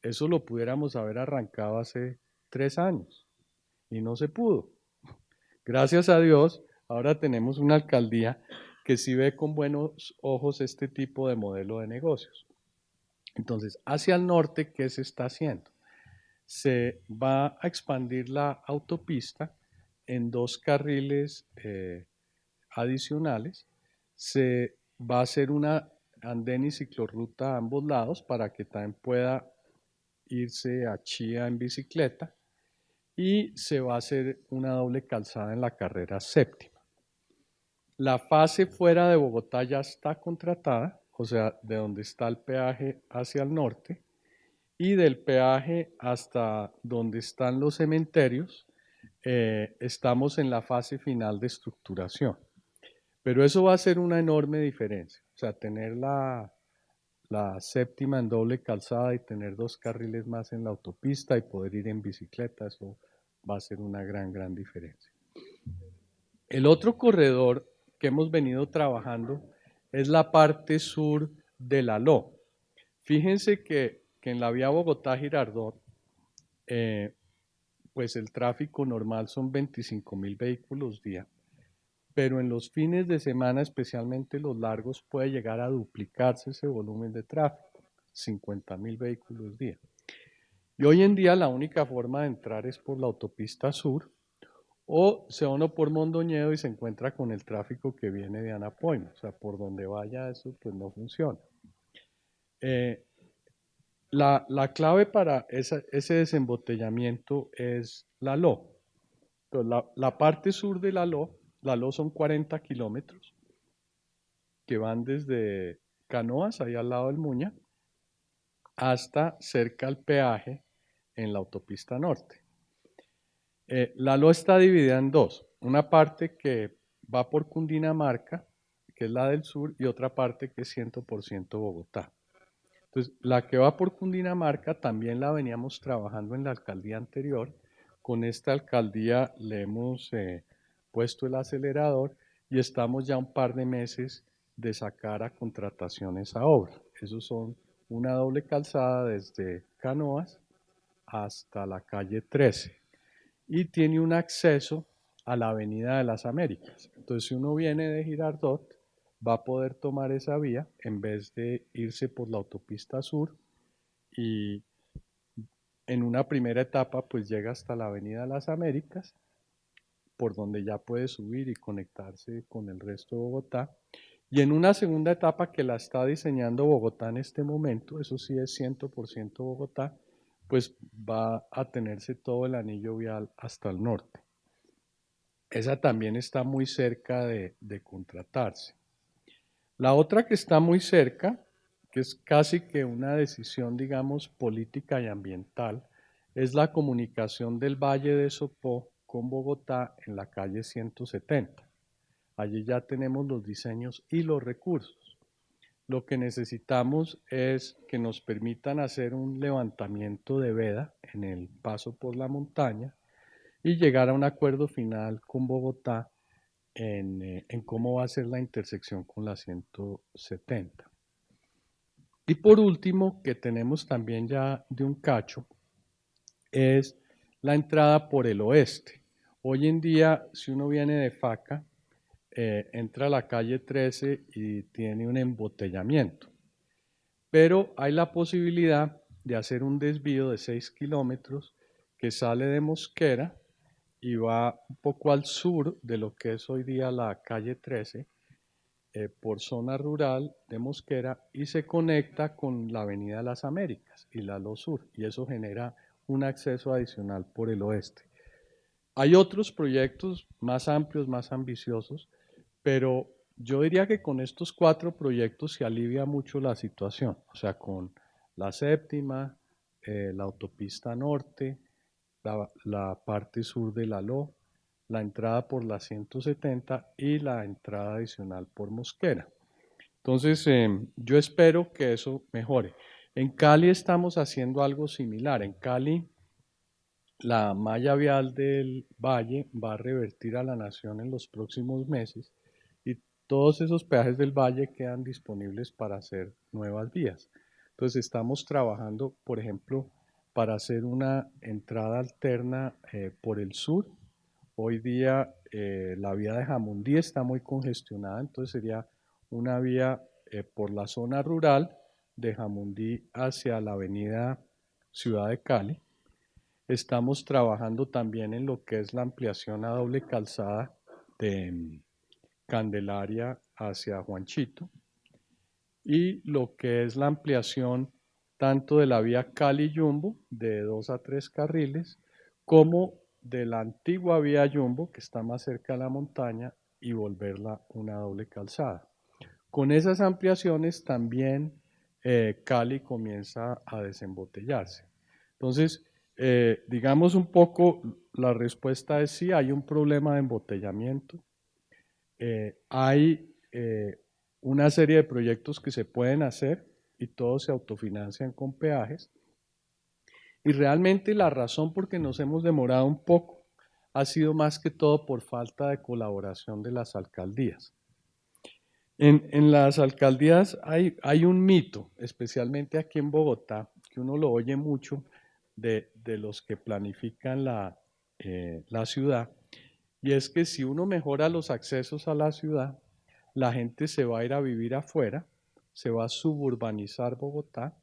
eso lo pudiéramos haber arrancado hace 3 años y no se pudo. Gracias a Dios, ahora tenemos una alcaldía que sí ve con buenos ojos este tipo de modelo de negocios. Entonces, hacia el norte, ¿qué se está haciendo? Se va a expandir la autopista en 2 carriles adicionales. Se va a hacer una andén y ciclorruta a ambos lados para que también pueda irse a Chía en bicicleta y se va a hacer una doble calzada en la carrera séptima. La fase fuera de Bogotá ya está contratada, o sea, de donde está el peaje hacia el norte, y del peaje hasta donde están los cementerios, estamos en la fase final de estructuración. Pero eso va a ser una enorme diferencia. O sea, tener la séptima en doble calzada y tener 2 carriles más en la autopista y poder ir en bicicleta, eso va a ser una gran diferencia. El otro corredor que hemos venido trabajando es la parte sur de la LO. Fíjense que en la vía Bogotá-Girardot, pues el tráfico normal son 25.000 vehículos día, pero en los fines de semana, especialmente los largos, puede llegar a duplicarse ese volumen de tráfico, 50.000 vehículos día. Y hoy en día la única forma de entrar es por la autopista sur, o se va uno por Mondoñedo y se encuentra con el tráfico que viene de Anapoima. O sea, por donde vaya eso, pues no funciona. La clave para ese desembotellamiento es la LO. Entonces, la parte sur de la LO son 40 kilómetros que van desde Canoas, ahí al lado del Muña, hasta cerca al peaje en la autopista norte. La LO está dividida en dos. Una parte que va por Cundinamarca, que es la del sur, y otra parte que es 100% Bogotá. Entonces, la que va por Cundinamarca también la veníamos trabajando en la alcaldía anterior. Con esta alcaldía le hemos puesto el acelerador y estamos ya un par de meses de sacar a contratación esa obra. Esos son una doble calzada desde Canoas hasta la calle 13 y tiene un acceso a la Avenida de las Américas. Entonces, si uno viene de Girardot, va a poder tomar esa vía en vez de irse por la autopista sur y en una primera etapa pues llega hasta la Avenida de las Américas, por donde ya puede subir y conectarse con el resto de Bogotá. Y en una segunda etapa que la está diseñando Bogotá en este momento, eso sí es 100% Bogotá, pues va a tenerse todo el anillo vial hasta el norte. Esa también está muy cerca de contratarse. La otra que está muy cerca, que es casi que una decisión, digamos, política y ambiental, es la comunicación del Valle de Sopó con Bogotá en la calle 170. Allí ya tenemos los diseños y los recursos. Lo que necesitamos es que nos permitan hacer un levantamiento de veda en el paso por la montaña y llegar a un acuerdo final con Bogotá en cómo va a ser la intersección con la 170. Y por último, que tenemos también ya de un cacho, es la entrada por el oeste. Hoy en día, si uno viene de Faca, entra a la calle 13 y tiene un embotellamiento. Pero hay la posibilidad de hacer un desvío de 6 kilómetros que sale de Mosquera y va un poco al sur de lo que es hoy día la calle 13, por zona rural de Mosquera y se conecta con la Avenida de las Américas y la LO Sur, y eso genera un acceso adicional por el oeste. Hay otros proyectos más amplios, más ambiciosos, pero yo diría que con estos 4 proyectos se alivia mucho la situación, o sea, con la séptima, la autopista norte, la parte sur de la LO, la entrada por la 170 y la entrada adicional por Mosquera. Entonces, yo espero que eso mejore. En Cali estamos haciendo algo similar. En Cali, la malla vial del valle va a revertir a la nación en los próximos meses y todos esos peajes del valle quedan disponibles para hacer nuevas vías. Entonces, estamos trabajando, por ejemplo, para hacer una entrada alterna por el sur. Hoy día la vía de Jamundí está muy congestionada, entonces sería una vía por la zona rural de Jamundí hacia la avenida Ciudad de Cali. Estamos trabajando también en lo que es la ampliación a doble calzada de Candelaria hacia Juanchito y lo que es la ampliación tanto de la vía Cali-Yumbo de 2 a 3 carriles como de la antigua vía Yumbo que está más cerca de la montaña y volverla una doble calzada. Con esas ampliaciones también Cali comienza a desembotellarse. Entonces, digamos un poco, la respuesta es sí, hay un problema de embotellamiento. Hay una serie de proyectos que se pueden hacer y todos se autofinancian con peajes. Y realmente la razón por que nos hemos demorado un poco ha sido más que todo por falta de colaboración de las alcaldías. En las alcaldías hay un mito, especialmente aquí en Bogotá, que uno lo oye mucho de los que planifican la ciudad, y es que si uno mejora los accesos a la ciudad, la gente se va a ir a vivir afuera, se va a suburbanizar Bogotá,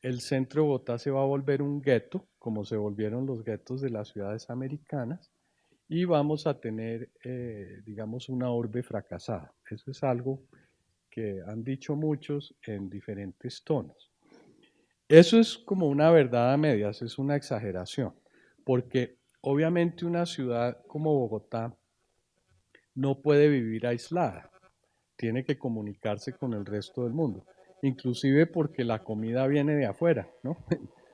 el centro de Bogotá se va a volver un gueto, como se volvieron los guetos de las ciudades americanas, y vamos a tener, digamos, una urbe fracasada. Eso es algo que han dicho muchos en diferentes tonos. Eso es como una verdad a medias, es una exageración, porque obviamente una ciudad como Bogotá no puede vivir aislada, tiene que comunicarse con el resto del mundo, inclusive porque la comida viene de afuera, ¿no?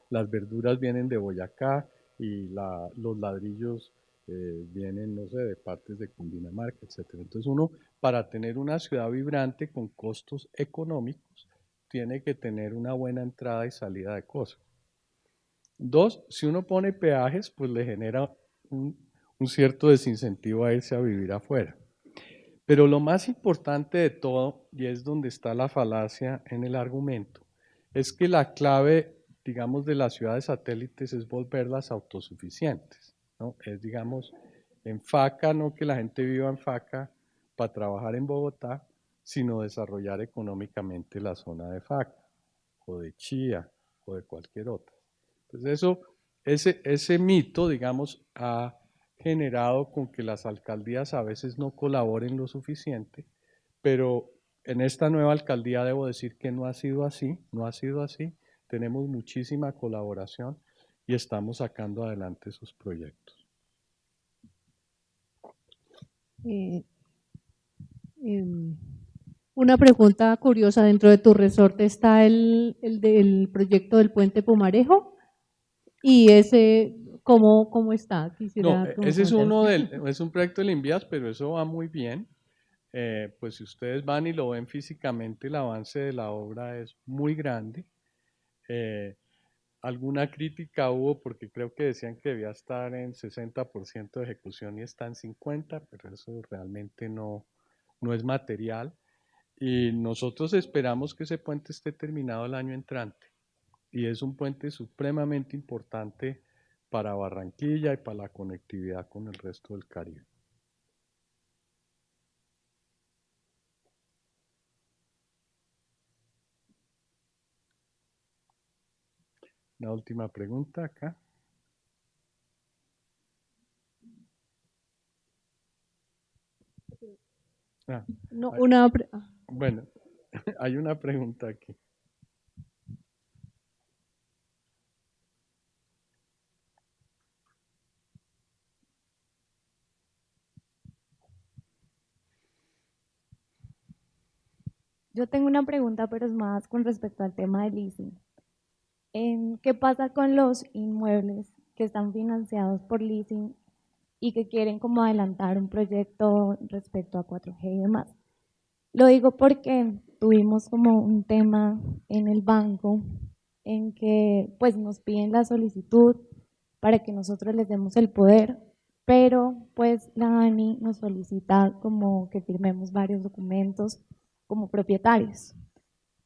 Las verduras vienen de Boyacá y los ladrillos vienen, no sé, de partes de Cundinamarca, etcétera. Entonces uno, para tener una ciudad vibrante con costos económicos, tiene que tener una buena entrada y salida de cosas. Dos, si uno pone peajes, pues le genera un cierto desincentivo a irse a vivir afuera. Pero lo más importante de todo, y es donde está la falacia en el argumento, es que la clave, digamos, de las ciudades satélites es volverlas autosuficientes, ¿no? Es, digamos, en Faca, no que la gente viva en Faca para trabajar en Bogotá, sino desarrollar económicamente la zona de Faca, o de Chía, o de cualquier otra. Entonces ese mito, digamos, ha generado con que las alcaldías a veces no colaboren lo suficiente, pero en esta nueva alcaldía debo decir que no ha sido así, no ha sido así. Tenemos muchísima colaboración y estamos sacando adelante esos proyectos. Eh, em, una pregunta curiosa, dentro de tu resorte está el del proyecto del puente Pumarejo, y ese, ¿cómo está? No, Quisiera ese es comentar. es un proyecto del INVIAS, pero eso va muy bien. Pues si ustedes van y lo ven físicamente, el avance de la obra es muy grande. Alguna crítica hubo porque creo que decían que debía estar en 60% de ejecución y está en 50%, pero eso realmente no es material. Y nosotros esperamos que ese puente esté terminado el año entrante. Y es un puente supremamente importante para Barranquilla y para la conectividad con el resto del Caribe. Una última pregunta acá. Ah, No, hay- bueno, hay una pregunta aquí. Yo tengo una pregunta, pero es más con respecto al tema del leasing. ¿Qué pasa con los inmuebles que están financiados por leasing y que quieren como adelantar un proyecto respecto a 4G y demás? Lo digo porque tuvimos como un tema en el banco en que pues nos piden la solicitud para que nosotros les demos el poder, pero pues la ANI nos solicita como que firmemos varios documentos como propietarios.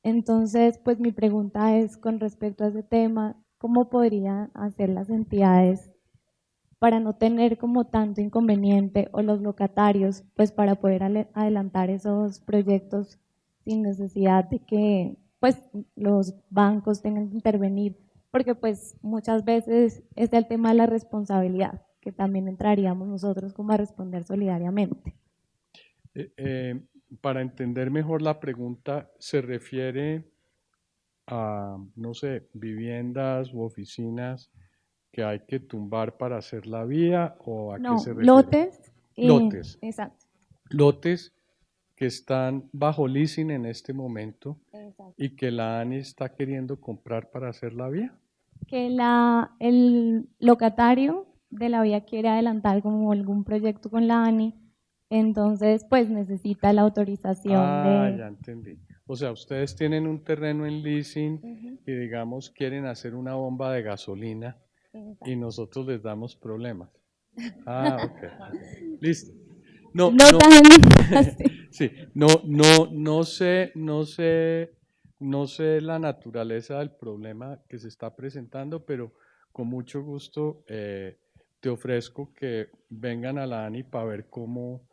Entonces, pues mi pregunta es con respecto a ese tema, ¿cómo podrían hacer las entidades para no tener como tanto inconveniente, o los locatarios, pues para poder adelantar esos proyectos sin necesidad de que pues los bancos tengan que intervenir? Porque pues muchas veces es el tema de la responsabilidad, que también entraríamos nosotros como a responder solidariamente. Eh, eh, para entender mejor la pregunta, ¿se refiere a, no sé, viviendas u oficinas que hay que tumbar para hacer la vía o a qué No, se refiere? lotes, Lotes. exacto. Lotes que están bajo leasing en este momento Exacto. y que la ANI está queriendo comprar para hacer la vía. Que el locatario de la vía quiere adelantar como algún proyecto con la ANI, entonces pues necesita la autorización Ah, de... ya entendí. O sea, ustedes tienen un terreno en leasing Ujú, y digamos quieren hacer una bomba de gasolina exacto. y nosotros les damos problemas. Ah, ok. Listo. No No, tan así. Sí, no sé la naturaleza del problema que se está presentando, pero con mucho gusto te ofrezco que vengan a la ANI para ver cómo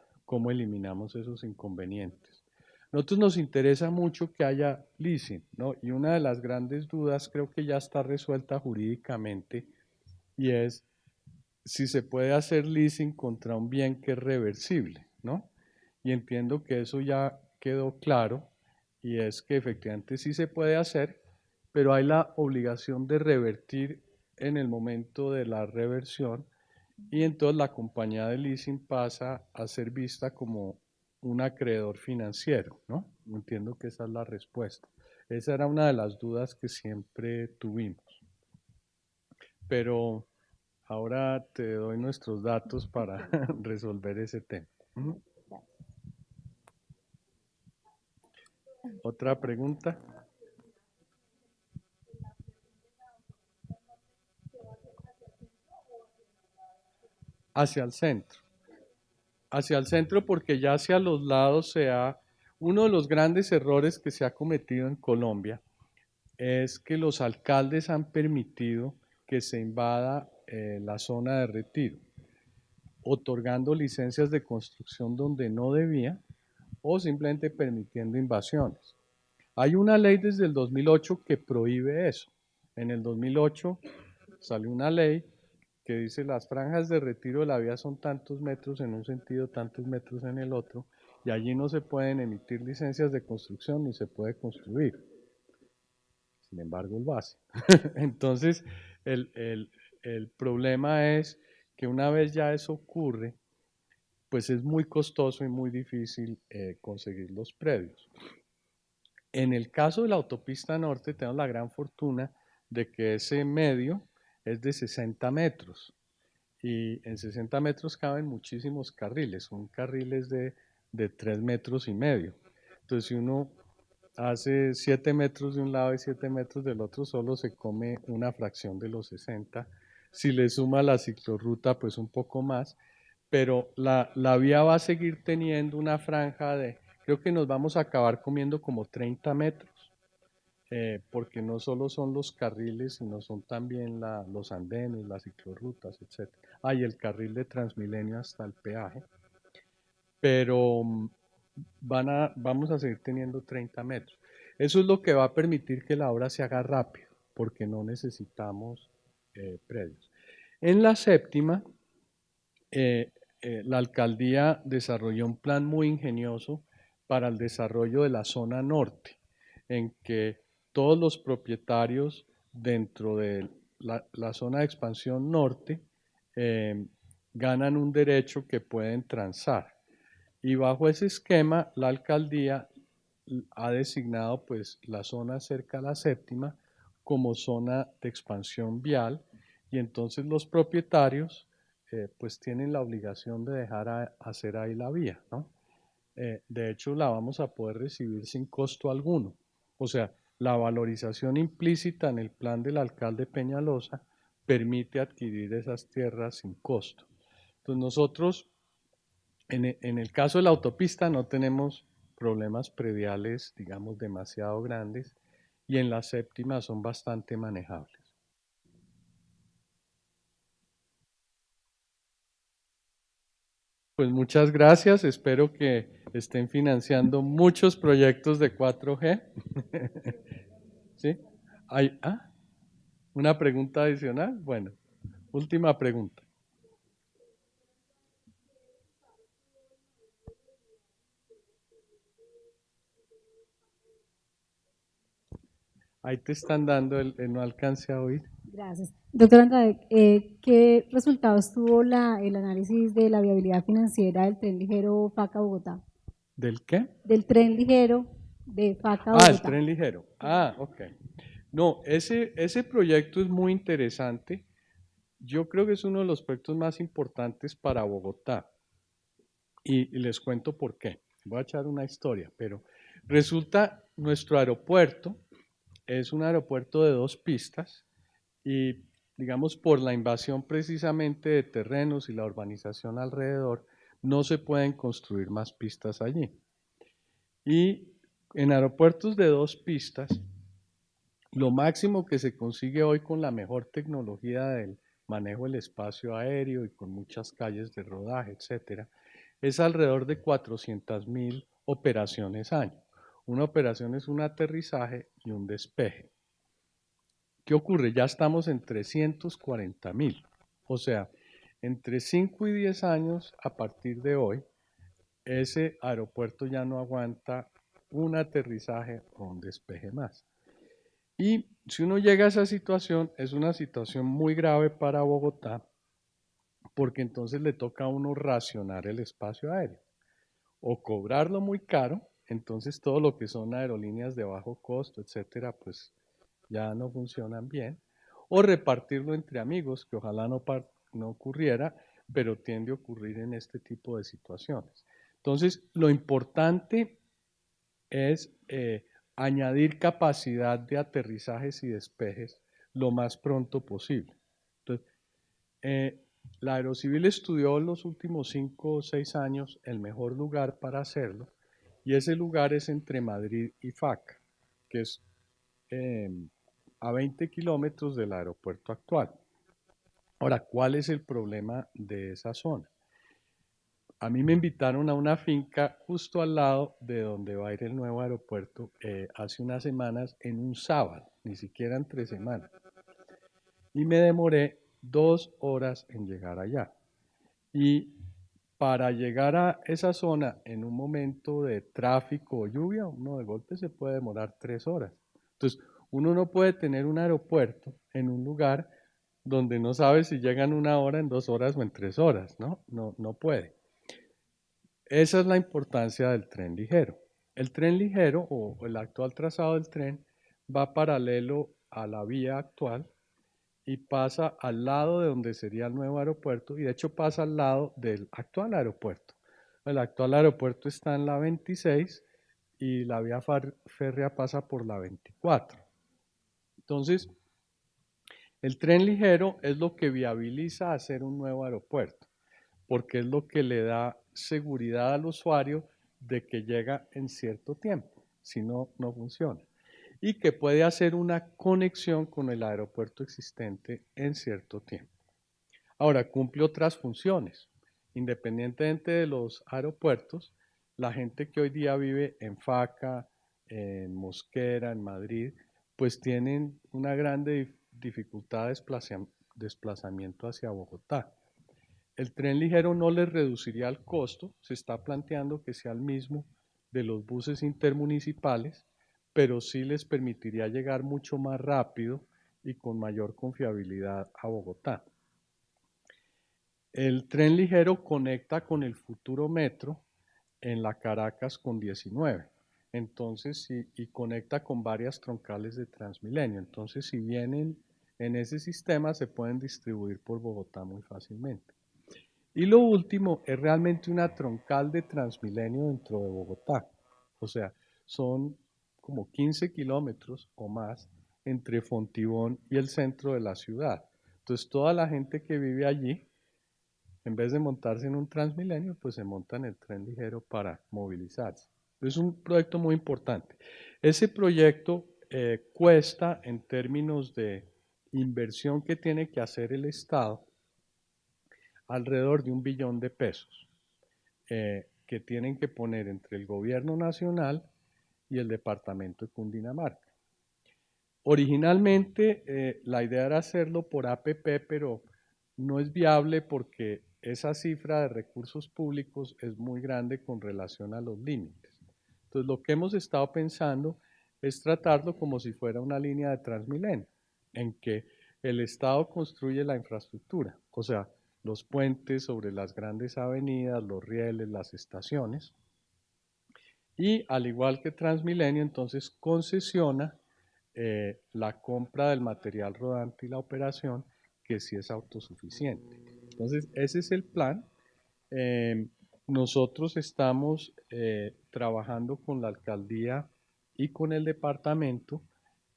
eliminamos esos inconvenientes. Nosotros nos interesa mucho que haya leasing, ¿no? Y una de las grandes dudas creo que ya está resuelta jurídicamente y es si se puede hacer leasing contra un bien que es reversible, ¿no? Y entiendo que eso ya quedó claro y es que efectivamente sí se puede hacer, pero hay la obligación de revertir en el momento de la reversión y entonces la compañía de leasing pasa a ser vista como un acreedor financiero, ¿no? Entiendo que esa es la respuesta. Esa era una de las dudas que siempre tuvimos. Pero ahora te doy nuestros datos para resolver ese tema. ¿Otra pregunta? Hacia el centro. Hacia el centro porque ya hacia los lados uno de los grandes errores que se ha cometido en Colombia es que los alcaldes han permitido que se invada la zona de retiro, otorgando licencias de construcción donde no debía o simplemente permitiendo invasiones. Hay una ley desde el 2008 que prohíbe eso. En el 2008 salió una ley que dice las franjas de retiro de la vía son tantos metros en un sentido, tantos metros en el otro, y allí no se pueden emitir licencias de construcción ni se puede construir. Sin embargo, lo hace. Entonces, el problema es que una vez ya eso ocurre, pues es muy costoso y muy difícil conseguir los predios. En el caso de la autopista norte tenemos la gran fortuna de que ese medio es de 60 metros y en 60 metros caben muchísimos carriles, un carril es de 3 metros y medio. Entonces si uno hace 7 metros de un lado y 7 metros del otro, solo se come una fracción de los 60. Si le suma la ciclorruta, pues un poco más, pero la vía va a seguir teniendo una franja creo que nos vamos a acabar comiendo como 30 metros, porque no solo son los carriles, sino son también los andenes, las ciclorrutas, etc. Y el carril de Transmilenio hasta el peaje, pero vamos a seguir teniendo 30 metros. Eso es lo que va a permitir que la obra se haga rápido, porque no necesitamos predios. En la séptima, la alcaldía desarrolló un plan muy ingenioso para el desarrollo de la zona norte, en que todos los propietarios dentro de la zona de expansión norte ganan un derecho que pueden transar. Y bajo ese esquema, la alcaldía ha designado pues la zona cerca a la séptima como zona de expansión vial y entonces los propietarios pues tienen la obligación de dejar hacer ahí la vía, ¿no? De hecho, la vamos a poder recibir sin costo alguno. O sea, la valorización implícita en el plan del alcalde Peñalosa permite adquirir esas tierras sin costo. Entonces nosotros, en el caso de la autopista, no tenemos problemas prediales, digamos, demasiado grandes y en la séptima son bastante manejables. Pues muchas gracias, espero que estén financiando muchos proyectos de 4G. ¿Sí? ¿Una pregunta adicional? Bueno, última pregunta. Ahí te están dando no alcance a oír. Gracias. Doctor Andrade, ¿qué resultados tuvo el análisis de la viabilidad financiera del tren ligero FACA-Bogotá? ¿Del qué? Del tren ligero de FACA-Bogotá. El tren ligero. Ok. No, ese proyecto es muy interesante. Yo creo que es uno de los proyectos más importantes para Bogotá. Y les cuento por qué. Voy a echar una historia, pero resulta nuestro aeropuerto es un aeropuerto de 2 pistas y digamos por la invasión precisamente de terrenos y la urbanización alrededor no se pueden construir más pistas allí. Y en aeropuertos de 2 pistas, lo máximo que se consigue hoy con la mejor tecnología del manejo del espacio aéreo y con muchas calles de rodaje, etcétera, es alrededor de 400.000 operaciones año. Una operación es un aterrizaje y un despeje. ¿Qué ocurre? Ya estamos en 340.000. O sea, entre 5 y 10 años a partir de hoy, ese aeropuerto ya no aguanta un aterrizaje o un despeje más. Y si uno llega a esa situación, es una situación muy grave para Bogotá, porque entonces le toca a uno racionar el espacio aéreo o cobrarlo muy caro, entonces todo lo que son aerolíneas de bajo costo, etcétera, pues ya no funcionan bien, o repartirlo entre amigos, que ojalá no ocurriera, pero tiende a ocurrir en este tipo de situaciones. Entonces, lo importante es añadir capacidad de aterrizajes y despejes lo más pronto posible. Entonces, la Aerocivil estudió en los últimos 5 o 6 años el mejor lugar para hacerlo, y ese lugar es entre Madrid y Faca, que es a 20 kilómetros del aeropuerto actual. Ahora, ¿cuál es el problema de esa zona? A mí me invitaron a una finca justo al lado de donde va a ir el nuevo aeropuerto hace unas semanas en un sábado, ni siquiera entre semanas. Y me demoré 2 horas en llegar allá. Y para llegar a esa zona en un momento de tráfico o lluvia, uno de golpe se puede demorar 3 horas. Entonces, uno no puede tener un aeropuerto en un lugar donde no sabe si llegan 1 hora, en 2 horas o en 3 horas, ¿no? No puede. Esa es la importancia del tren ligero. El tren ligero o el actual trazado del tren va paralelo a la vía actual y pasa al lado de donde sería el nuevo aeropuerto, y de hecho pasa al lado del actual aeropuerto. El actual aeropuerto está en la 26 y la vía férrea pasa por la 24. Entonces, el tren ligero es lo que viabiliza hacer un nuevo aeropuerto, porque es lo que le da seguridad al usuario de que llega en cierto tiempo, si no, no funciona, y que puede hacer una conexión con el aeropuerto existente en cierto tiempo. Ahora, cumple otras funciones. Independientemente de los aeropuertos, la gente que hoy día vive en Faca, en Mosquera, en Madrid, pues tienen una grande dificultad de desplazamiento hacia Bogotá. El tren ligero no les reduciría el costo, se está planteando que sea el mismo de los buses intermunicipales, pero sí les permitiría llegar mucho más rápido y con mayor confiabilidad a Bogotá. El tren ligero conecta con el futuro metro en la Caracas con 19. Entonces, y conecta con varias troncales de Transmilenio. Entonces, si vienen en ese sistema, se pueden distribuir por Bogotá muy fácilmente. Y lo último es realmente una troncal de Transmilenio dentro de Bogotá. O sea, son como 15 kilómetros o más entre Fontibón y el centro de la ciudad. Entonces, toda la gente que vive allí, en vez de montarse en un Transmilenio, pues se monta en el tren ligero para movilizarse. Es un proyecto muy importante. Ese proyecto cuesta, en términos de inversión que tiene que hacer el Estado, alrededor de 1 billón de pesos que tienen que poner entre el gobierno nacional y el departamento de Cundinamarca. Originalmente la idea era hacerlo por APP, pero no es viable porque esa cifra de recursos públicos es muy grande con relación a los límites. Entonces lo que hemos estado pensando es tratarlo como si fuera una línea de Transmilenio, en que el Estado construye la infraestructura, o sea, los puentes sobre las grandes avenidas, los rieles, las estaciones, y al igual que Transmilenio, entonces concesiona la compra del material rodante y la operación, que sí es autosuficiente. Entonces, ese es el plan. Nosotros estamos trabajando con la alcaldía y con el departamento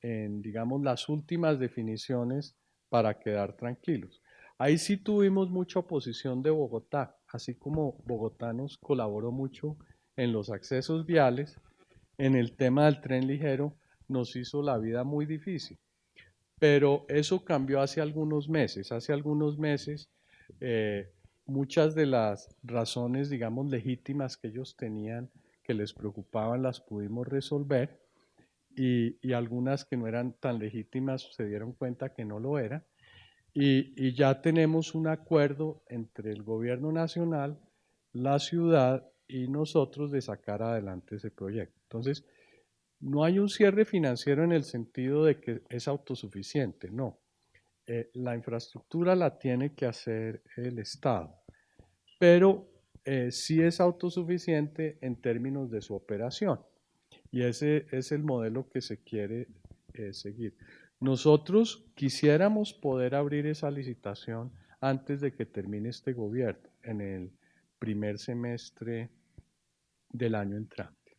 en, digamos, las últimas definiciones para quedar tranquilos. Ahí sí tuvimos mucha oposición de Bogotá, así como Bogotá nos colaboró mucho en los accesos viales, en el tema del tren ligero nos hizo la vida muy difícil. Pero eso cambió hace algunos meses. Hace algunos meses muchas de las razones, digamos, legítimas que ellos tenían, que les preocupaban, las pudimos resolver y algunas que no eran tan legítimas se dieron cuenta que no lo eran. Y ya tenemos un acuerdo entre el gobierno nacional, la ciudad y nosotros de sacar adelante ese proyecto. Entonces, no hay un cierre financiero en el sentido de que es autosuficiente, no. La infraestructura la tiene que hacer el Estado, pero sí es autosuficiente en términos de su operación. Y ese es el modelo que se quiere seguir. Nosotros quisiéramos poder abrir esa licitación antes de que termine este gobierno, en el primer semestre del año entrante.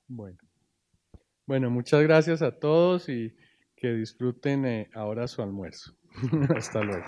Bueno, muchas gracias a todos y que disfruten ahora su almuerzo. Hasta luego.